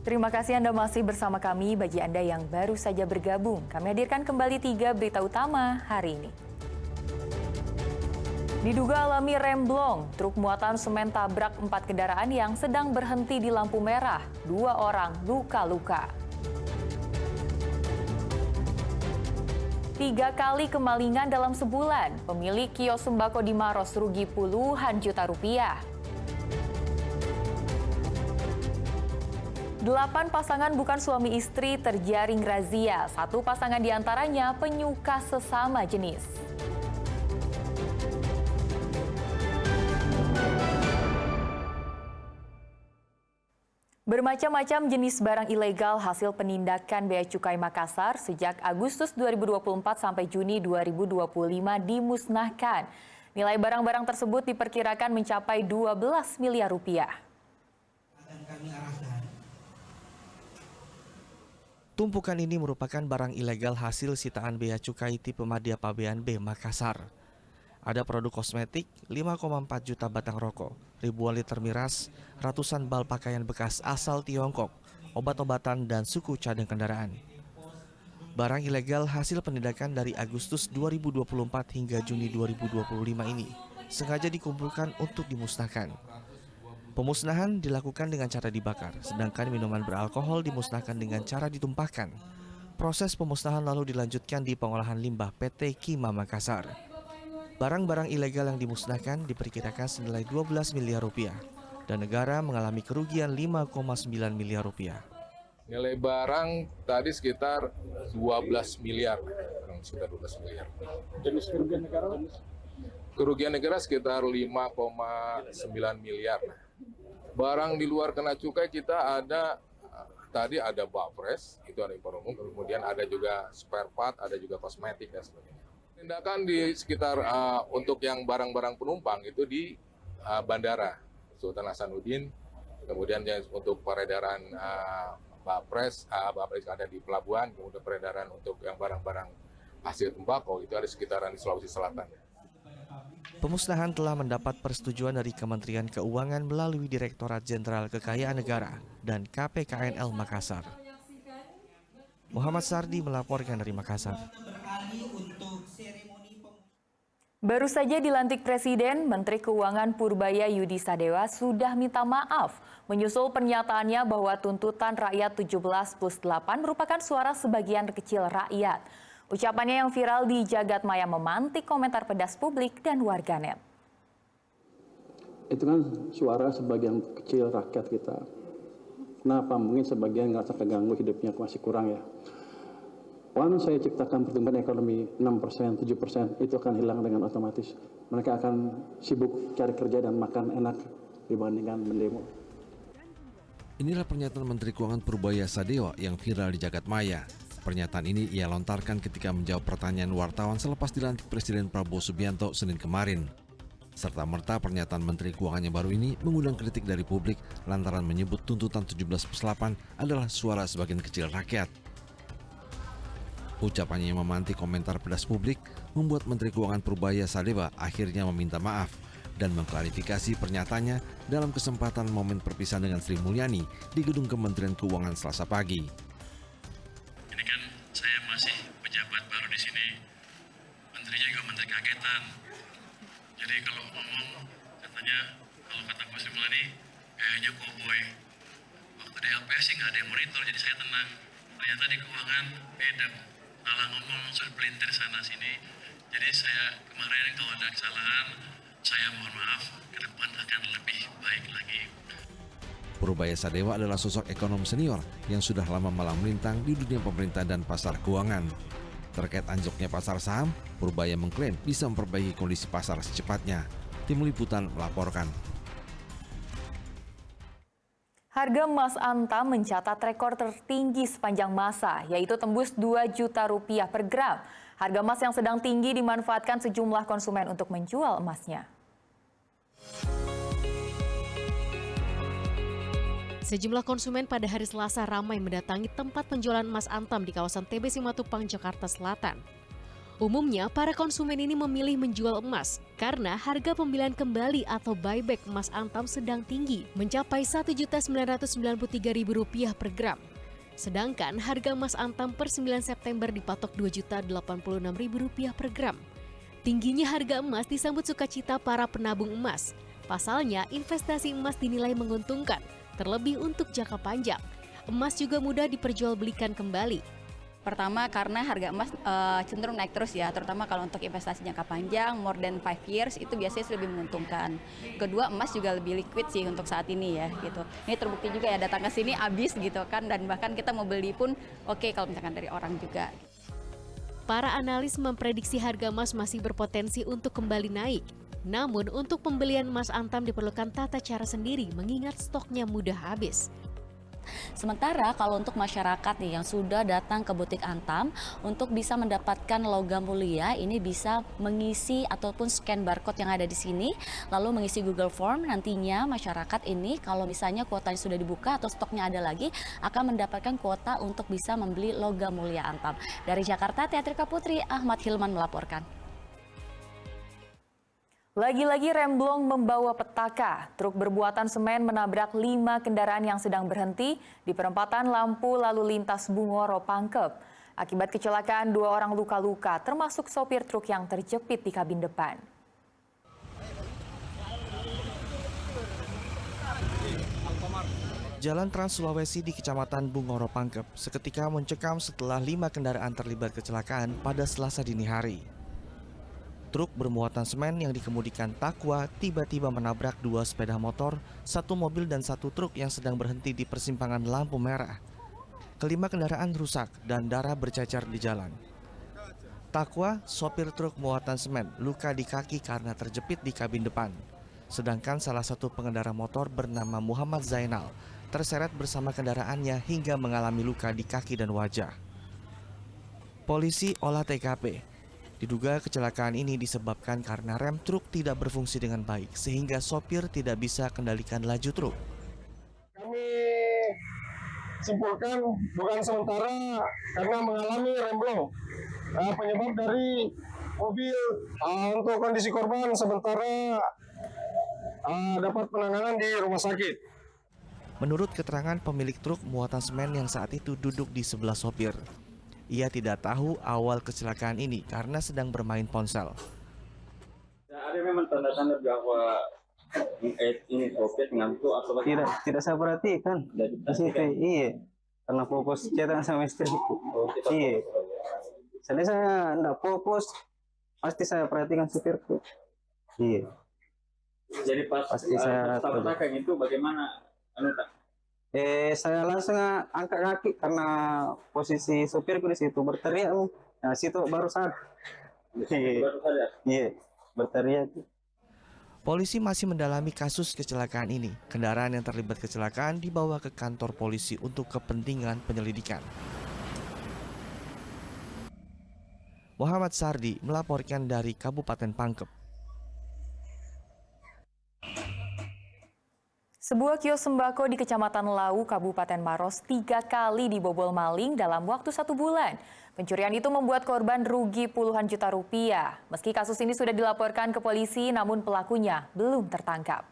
Terima kasih Anda masih bersama kami. Bagi Anda yang baru saja bergabung, kami hadirkan kembali 3 berita utama hari ini. Diduga alami remblong, truk muatan semen tabrak 4 kendaraan yang sedang berhenti di lampu merah. 2 orang luka-luka. 3 kali kemalingan dalam sebulan. Pemilik kios sembako di Maros rugi puluhan juta rupiah. 8 pasangan bukan suami istri terjaring razia. 1 pasangan diantaranya penyuka sesama jenis. Bermacam-macam jenis barang ilegal hasil penindakan Bea Cukai Makassar sejak Agustus 2024 sampai Juni 2025 dimusnahkan. Nilai barang-barang tersebut diperkirakan mencapai 12 miliar rupiah. Tumpukan ini merupakan barang ilegal hasil sitaan Bea Cukai tipe Madya Pabean B Makassar. Ada produk kosmetik, 5,4 juta batang rokok, ribuan liter miras, ratusan bal pakaian bekas asal Tiongkok, obat-obatan, dan suku cadang kendaraan. Barang ilegal hasil penindakan dari Agustus 2024 hingga Juni 2025 ini sengaja dikumpulkan untuk dimusnahkan. Pemusnahan dilakukan dengan cara dibakar, sedangkan minuman beralkohol dimusnahkan dengan cara ditumpahkan. Proses pemusnahan lalu dilanjutkan di pengolahan limbah PT Kima Makassar. Barang-barang ilegal yang dimusnahkan diperkirakan senilai 12 miliar rupiah dan negara mengalami kerugian 5,9 miliar rupiah. Nilai barang tadi sekitar 12 miliar. Jenis kerugian negara? Kerugian negara sekitar 5,9 miliar. Barang di luar kena cukai kita ada, tadi ada bapres, itu ada impor umum, kemudian ada juga spare part, ada juga kosmetik dan sebagainya. Tindakan di sekitar untuk yang barang-barang penumpang itu di bandara Sultan Hasanuddin, kemudian untuk peredaran bapres ada di pelabuhan, kemudian peredaran untuk yang barang-barang hasil tembakau itu ada sekitaran di Sulawesi Selatan. Pemusnahan telah mendapat persetujuan dari Kementerian Keuangan melalui Direktorat Jenderal Kekayaan Negara dan KPKNL Makassar. Muhammad Sardi melaporkan dari Makassar. Baru saja dilantik Presiden, Menteri Keuangan Purbaya Yudi Sadewa sudah minta maaf menyusul pernyataannya bahwa tuntutan rakyat 17+8 merupakan suara sebagian kecil rakyat. Ucapannya yang viral di jagat maya memantik komentar pedas publik dan warganet. Itu kan suara sebagian kecil rakyat kita. Kenapa? Mungkin sebagian ngerasa keganggu hidupnya masih kurang ya. Saya ciptakan pertumbuhan ekonomi 6%, 7%, itu akan hilang dengan otomatis. Mereka akan sibuk cari kerja dan makan enak dibandingkan mendemo. Inilah pernyataan Menteri Keuangan Purbaya Sadewa yang viral di jagat maya. Pernyataan ini ia lontarkan ketika menjawab pertanyaan wartawan selepas dilantik Presiden Prabowo Subianto Senin kemarin. Serta-merta pernyataan Menteri Keuangan yang baru ini mengundang kritik dari publik lantaran menyebut tuntutan 17+8 adalah suara sebagian kecil rakyat. Ucapannya yang memantik komentar pedas publik membuat Menteri Keuangan Purbaya Sadewa akhirnya meminta maaf dan mengklarifikasi pernyataannya dalam kesempatan momen perpisahan dengan Sri Mulyani di Gedung Kementerian Keuangan Selasa pagi. Ini kan saya masih pejabat baru di sini, menterinya juga menteri kagetan. Jadi kalau ngomong katanya, kalau kata Pak Sri Mulyani, kayaknya koboi. Waktu di LPS sih nggak ada yang monitor, jadi saya tenang. Ternyata di keuangan beda, malah ngomong langsung pelintir sana sini. Jadi saya kemarin kalau ada kesalahan, saya mohon maaf, ke depan akan lebih baik lagi. Purbaya Sadewa adalah sosok ekonom senior yang sudah lama malang melintang di dunia pemerintah dan pasar keuangan. Terkait anjloknya pasar saham, Purbaya mengklaim bisa memperbaiki kondisi pasar secepatnya. Tim Liputan melaporkan. Harga emas Antam mencatat rekor tertinggi sepanjang masa, yaitu tembus 2 juta rupiah per gram. Harga emas yang sedang tinggi dimanfaatkan sejumlah konsumen untuk menjual emasnya. Sejumlah konsumen pada hari Selasa ramai mendatangi tempat penjualan emas Antam di kawasan TB Simatupang, Jakarta Selatan. Umumnya, para konsumen ini memilih menjual emas karena harga pembelian kembali atau buyback emas Antam sedang tinggi, mencapai Rp1.993.000 per gram. Sedangkan harga emas Antam per 9 September dipatok Rp2.086.000 per gram. Tingginya harga emas disambut sukacita para penabung emas. Pasalnya, investasi emas dinilai menguntungkan, terlebih untuk jangka panjang. Emas juga mudah diperjualbelikan kembali. Pertama karena harga emas cenderung naik terus ya, terutama kalau untuk investasi jangka panjang, more than 5 years itu biasanya lebih menguntungkan. Kedua, emas juga lebih liquid sih untuk saat ini ya gitu. Ini terbukti juga ya, datang ke sini habis gitu kan, dan bahkan kita mau beli pun oke kalau misalkan dari orang juga. Para analis memprediksi harga emas masih berpotensi untuk kembali naik. Namun untuk pembelian emas Antam diperlukan tata cara sendiri mengingat stoknya mudah habis. Sementara kalau untuk masyarakat nih yang sudah datang ke butik Antam untuk bisa mendapatkan logam mulia, ini bisa mengisi ataupun scan barcode yang ada di sini, lalu mengisi Google Form. Nantinya masyarakat ini kalau misalnya kuotanya sudah dibuka atau stoknya ada lagi, akan mendapatkan kuota untuk bisa membeli logam mulia Antam. Dari Jakarta, Teatrika Putri, Ahmad Hilman melaporkan. Lagi-lagi remblong membawa petaka. Truk berbuatan semen menabrak 5 kendaraan yang sedang berhenti di perempatan lampu lalu lintas Bungoro, Pangkep. Akibat kecelakaan, 2 orang luka-luka, termasuk sopir truk yang terjepit di kabin depan. Jalan Trans Sulawesi di Kecamatan Bungoro, Pangkep seketika mencekam setelah 5 kendaraan terlibat kecelakaan pada Selasa dini hari. Truk bermuatan semen yang dikemudikan Takwa tiba-tiba menabrak 2 sepeda motor, 1 mobil dan 1 truk yang sedang berhenti di persimpangan lampu merah. Kelima kendaraan rusak dan darah bercacar di jalan. Takwa, sopir truk muatan semen, luka di kaki karena terjepit di kabin depan. Sedangkan salah satu pengendara motor bernama Muhammad Zainal terseret bersama kendaraannya hingga mengalami luka di kaki dan wajah. Polisi olah TKP. Diduga kecelakaan ini disebabkan karena rem truk tidak berfungsi dengan baik sehingga sopir tidak bisa kendalikan laju truk. Kami simpulkan dugaan sementara karena mengalami remblong. Penyebab dari mobil. Untuk kondisi korban sementara dapat penanganan di rumah sakit. Menurut keterangan pemilik truk muatan semen yang saat itu duduk di sebelah sopir, ia tidak tahu awal kecelakaan ini karena sedang bermain ponsel. Ada memang tanda-tanda bahwa ini sopir ngantuk atau bagaimana? Tidak saya perhatikan. Iya, karena fokus cetak sama istri. Iya. Saya tidak fokus, pasti saya perhatikan supirku. Iya. Jadi pasti saya tabrakan itu bagaimana? Saya langsung angkat kaki karena posisi sopirku di situ berteriak. Nah, situ baru sadar. Iya, berteriak. Polisi masih mendalami kasus kecelakaan ini. Kendaraan yang terlibat kecelakaan dibawa ke kantor polisi untuk kepentingan penyelidikan. Muhammad Sardi melaporkan dari Kabupaten Pangkep. Sebuah kios sembako di Kecamatan Lau, Kabupaten Maros 3 kali dibobol maling dalam waktu 1 bulan. Pencurian itu membuat korban rugi puluhan juta rupiah. Meski kasus ini sudah dilaporkan ke polisi, namun pelakunya belum tertangkap.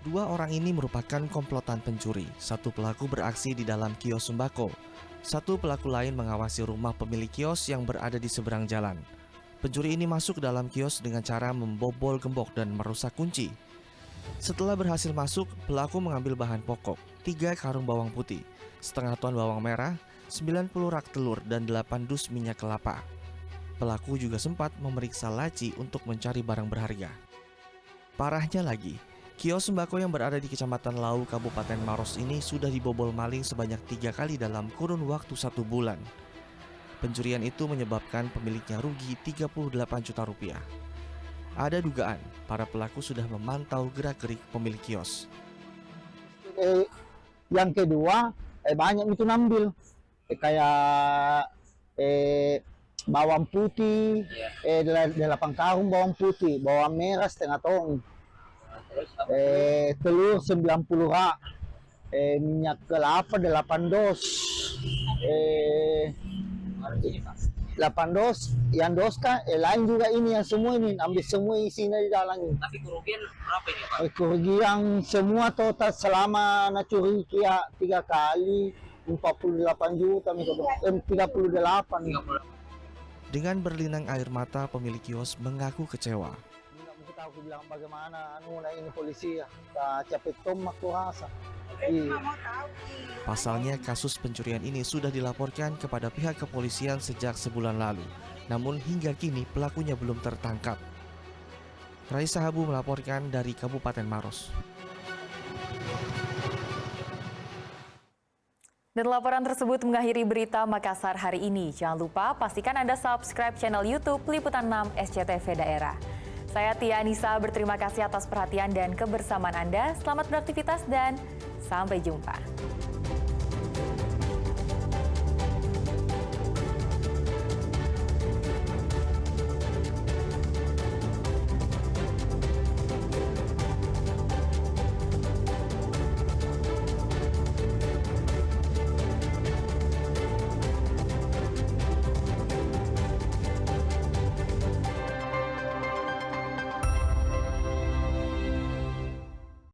2 orang ini merupakan komplotan pencuri. 1 pelaku beraksi di dalam kios sembako. 1 pelaku lain mengawasi rumah pemilik kios yang berada di seberang jalan. Pencuri ini masuk dalam kios dengan cara membobol gembok dan merusak kunci. Setelah berhasil masuk, pelaku mengambil bahan pokok, 3 karung bawang putih, setengah ton bawang merah, 90 rak telur, dan 8 dus minyak kelapa. Pelaku juga sempat memeriksa laci untuk mencari barang berharga. Parahnya lagi, kios sembako yang berada di Kecamatan Lau, Kabupaten Maros ini sudah dibobol maling sebanyak 3 kali dalam kurun waktu 1 bulan. Pencurian itu menyebabkan pemiliknya rugi 38 juta rupiah. Ada dugaan para pelaku sudah memantau gerak-gerik pemilik kios. Yang kedua, banyak itu ngambil kayak bawang putih, 8 karung bawang putih, bawang merah setengah ton, telur 90 rak, minyak kelapa 8 dos. 8 dos, yang dos kan, lain juga ini yang semua ini ambil semua isinya di dalam ini. Tapi kerugian berapa ini Pak? Kerugian semua total selama curi 3 kali 48 juta, 38. Dengan berlinang air mata, pemilik kios mengaku kecewa. Nggak tahu bilang bagaimana, ini polisi ya, capek tomak tuh rasa. Pasalnya kasus pencurian ini sudah dilaporkan kepada pihak kepolisian sejak sebulan lalu. Namun hingga kini pelakunya belum tertangkap. Raisa Habu melaporkan dari Kabupaten Maros. Dan laporan tersebut mengakhiri berita Makassar hari ini. Jangan lupa pastikan Anda subscribe channel YouTube Liputan 6 SCTV Daerah. Saya Tia Anissa berterima kasih atas perhatian dan kebersamaan Anda. Selamat beraktivitas dan sampai jumpa.